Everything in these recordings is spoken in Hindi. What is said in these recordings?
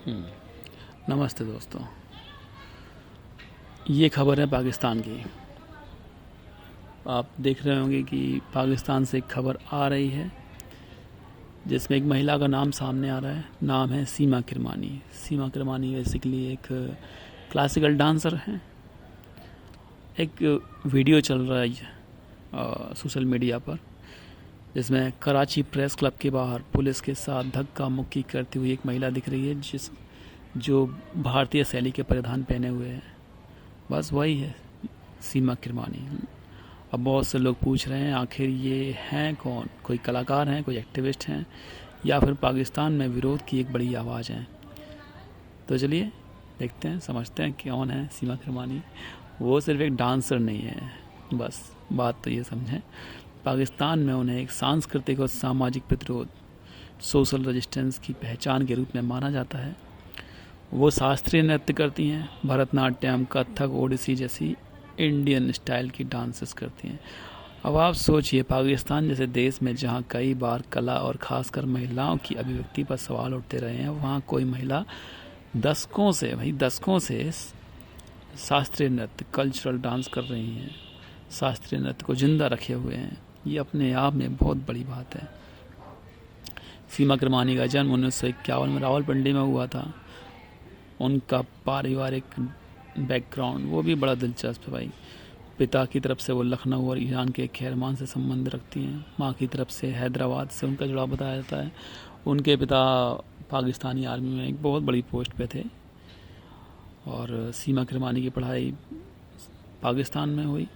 नमस्ते दोस्तों। ये खबर है पाकिस्तान की। आप देख रहे होंगे कि पाकिस्तान से एक खबर आ रही है जिसमें एक महिला का नाम सामने आ रहा है। नाम है सीमा किरमानी। सीमा किरमानी बेसिकली एक क्लासिकल डांसर हैं। एक वीडियो चल रहा है सोशल मीडिया पर जिसमें कराची प्रेस क्लब के बाहर पुलिस के साथ धक्का मुक्की करती हुई एक महिला दिख रही है जो भारतीय शैली के परिधान पहने हुए है। बस वही है सीमा किरमानी। अब बहुत से लोग पूछ रहे हैं आखिर ये हैं कौन, कोई कलाकार हैं, कोई एक्टिविस्ट हैं, या फिर पाकिस्तान में विरोध की एक बड़ी आवाज़ हैं। तो चलिए देखते हैं, समझते हैं कौन है सीमा किरमानी। वो सिर्फ एक डांसर नहीं है, बस बात तो ये समझें, पाकिस्तान में उन्हें एक सांस्कृतिक और सामाजिक प्रतिरोध, सोशल रेजिस्टेंस की पहचान के रूप में माना जाता है। वो शास्त्रीय नृत्य करती हैं, भरतनाट्यम, कथक, ओडिसी जैसी इंडियन स्टाइल की डांसेस करती हैं। अब आप सोचिए, पाकिस्तान जैसे देश में जहाँ कई बार कला और ख़ासकर महिलाओं की अभिव्यक्ति पर सवाल उठते रहे हैं, वहाँ कोई महिला दशकों से शास्त्रीय नृत्य, कल्चरल डांस कर रही हैं, शास्त्रीय नृत्य को जिंदा रखे हुए हैं। ये अपने आप में बहुत बड़ी बात है। सीमा किरमानी का जन्म 1951 में रावलपिंडी में हुआ था। उनका पारिवारिक बैकग्राउंड वो भी बड़ा दिलचस्प है भाई। पिता की तरफ से वो लखनऊ और ईरान के खैरमान से संबंध रखती हैं। माँ की तरफ से हैदराबाद से उनका जुड़ाव बताया जाता है। उनके पिता पाकिस्तानी आर्मी में एक बहुत बड़ी पोस्ट पे थे और सीमा किरमानी की पढ़ाई पाकिस्तान में हुई।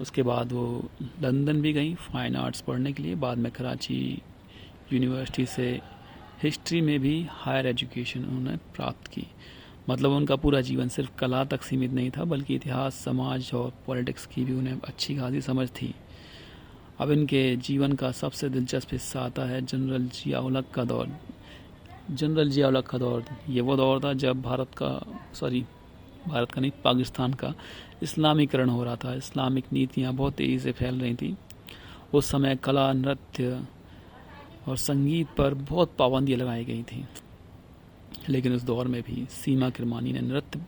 उसके बाद वो लंदन भी गई फाइन आर्ट्स पढ़ने के लिए। बाद में कराची यूनिवर्सिटी से हिस्ट्री में भी हायर एजुकेशन उन्होंने प्राप्त की। मतलब उनका पूरा जीवन सिर्फ कला तक सीमित नहीं था, बल्कि इतिहास, समाज और पॉलिटिक्स की भी उन्हें अच्छी खासी समझ थी। अब इनके जीवन का सबसे दिलचस्प हिस्सा आता है जनरल जिया-उल-हक का दौर। जनरल जिया-उल-हक का दौर ये वो दौर था जब भारत का नहीं, पाकिस्तान का इस्लामीकरण हो रहा था। इस्लामिक नीतियाँ बहुत तेज़ी से फैल रही थी। उस समय कला, नृत्य और संगीत पर बहुत पाबंदियाँ लगाई गई थी। लेकिन उस दौर में भी सीमा किरमानी ने नृत्य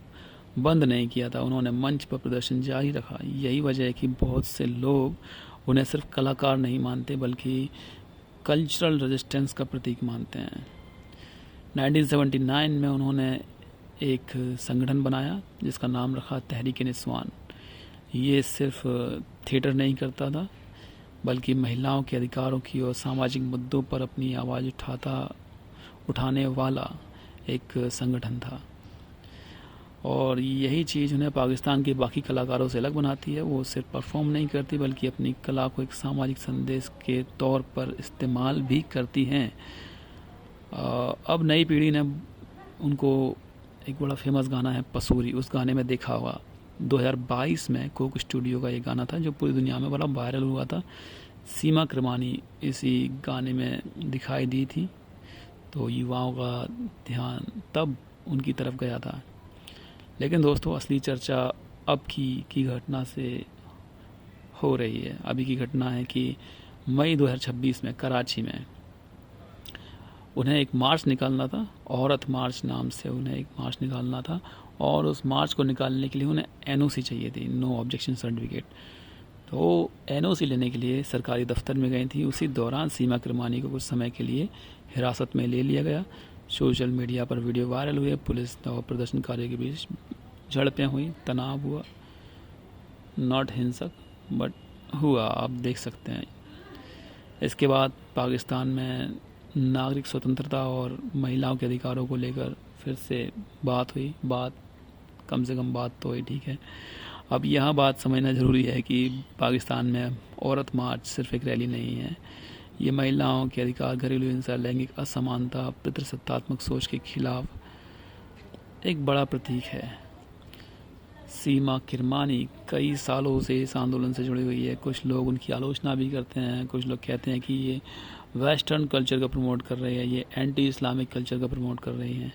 बंद नहीं किया था। उन्होंने मंच पर प्रदर्शन जारी रखा। यही वजह है कि बहुत से लोग उन्हें सिर्फ कलाकार नहीं मानते, बल्कि कल्चरल रेजिस्टेंस का प्रतीक मानते हैं। 1979 में उन्होंने एक संगठन बनाया जिसका नाम रखा तहरीक निस्वान। ये सिर्फ थिएटर नहीं करता था, बल्कि महिलाओं के अधिकारों की और सामाजिक मुद्दों पर अपनी आवाज़ उठाने वाला एक संगठन था। और यही चीज़ उन्हें पाकिस्तान के बाकी कलाकारों से अलग बनाती है। वो सिर्फ परफॉर्म नहीं करती, बल्कि अपनी कला को एक सामाजिक संदेश के तौर पर इस्तेमाल भी करती हैं। अब नई पीढ़ी ने उनको, एक बड़ा फेमस गाना है पसूरी, उस गाने में देखा होगा 2022 में कोक स्टूडियो का ये गाना था जो पूरी दुनिया में बड़ा वायरल हुआ था। सीमा किरमानी इसी गाने में दिखाई दी थी, तो युवाओं का ध्यान तब उनकी तरफ गया था। लेकिन दोस्तों, असली चर्चा अब की घटना से हो रही है। अभी की घटना है कि मई 2026 में कराची में उन्हें एक मार्च निकालना था। औरत मार्च नाम से उन्हें एक मार्च निकालना था, और उस मार्च को निकालने के लिए उन्हें एनओसी चाहिए थी, नो ऑब्जेक्शन सर्टिफिकेट। तो एनओसी लेने के लिए सरकारी दफ्तर में गई थी। उसी दौरान सीमा किरमानी को कुछ समय के लिए हिरासत में ले लिया गया। सोशल मीडिया पर वीडियो वायरल हुए। पुलिस और प्रदर्शनकारियों के बीच झड़पें हुई, तनाव हुआ। नॉट हिंसक बट हुआ, आप देख सकते हैं। इसके बाद पाकिस्तान में नागरिक स्वतंत्रता और महिलाओं के अधिकारों को लेकर फिर से बात हुई। कम से कम बात तो हुई, ठीक है। अब यहाँ बात समझना ज़रूरी है कि पाकिस्तान में औरत मार्च सिर्फ एक रैली नहीं है। ये महिलाओं के अधिकार, घरेलू हिंसा, लैंगिक असमानता, पितृसत्तात्मक सोच के खिलाफ एक बड़ा प्रतीक है। सीमा किरमानी कई सालों से इस आंदोलन से जुड़ी हुई है। कुछ लोग उनकी आलोचना भी करते हैं। कुछ लोग कहते हैं कि ये वेस्टर्न कल्चर का प्रमोट कर रही है, ये एंटी इस्लामिक कल्चर का प्रमोट कर रही हैं।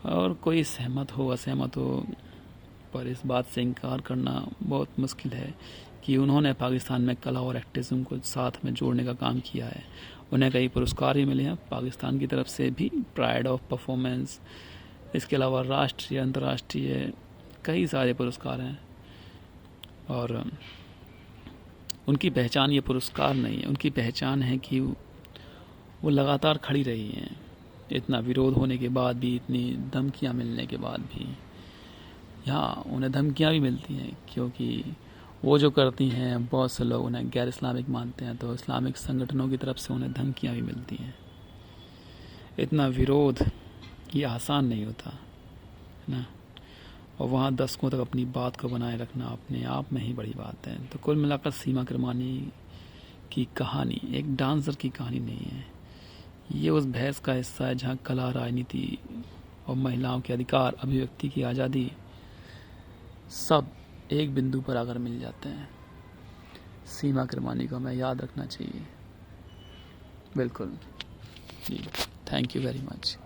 और कोई सहमत हो असहमत हो, पर इस बात से इनकार करना बहुत मुश्किल है कि उन्होंने पाकिस्तान में कला और एक्टिज्म को साथ में जोड़ने का काम किया है। उन्हें कई पुरस्कार भी मिले हैं पाकिस्तान की तरफ से भी, प्राइड ऑफ परफॉर्मेंस, इसके अलावा राष्ट्रीय अंतर्राष्ट्रीय कई सारे पुरस्कार हैं। और उनकी पहचान ये पुरस्कार नहीं है, उनकी पहचान है कि वो लगातार खड़ी रही हैं, इतना विरोध होने के बाद भी, इतनी धमकियां मिलने के बाद भी। यहाँ उन्हें धमकियां भी मिलती हैं क्योंकि वो जो करती हैं, बहुत से लोग उन्हें गैर इस्लामिक मानते हैं, तो इस्लामिक संगठनों की तरफ से उन्हें धमकियां भी मिलती हैं। इतना विरोध ये आसान नहीं होता है ना, और वहाँ दशकों तक अपनी बात को बनाए रखना अपने आप में ही बड़ी बात है। तो कुल मिलाकर सीमा किरमानी की कहानी एक डांसर की कहानी नहीं है, ये उस बहस का हिस्सा है जहाँ कला, राजनीति और महिलाओं के अधिकार, अभिव्यक्ति की आज़ादी सब एक बिंदु पर आकर मिल जाते हैं। सीमा किरमानी को हमें याद रखना चाहिए। बिल्कुल जी, थैंक यू वेरी मच।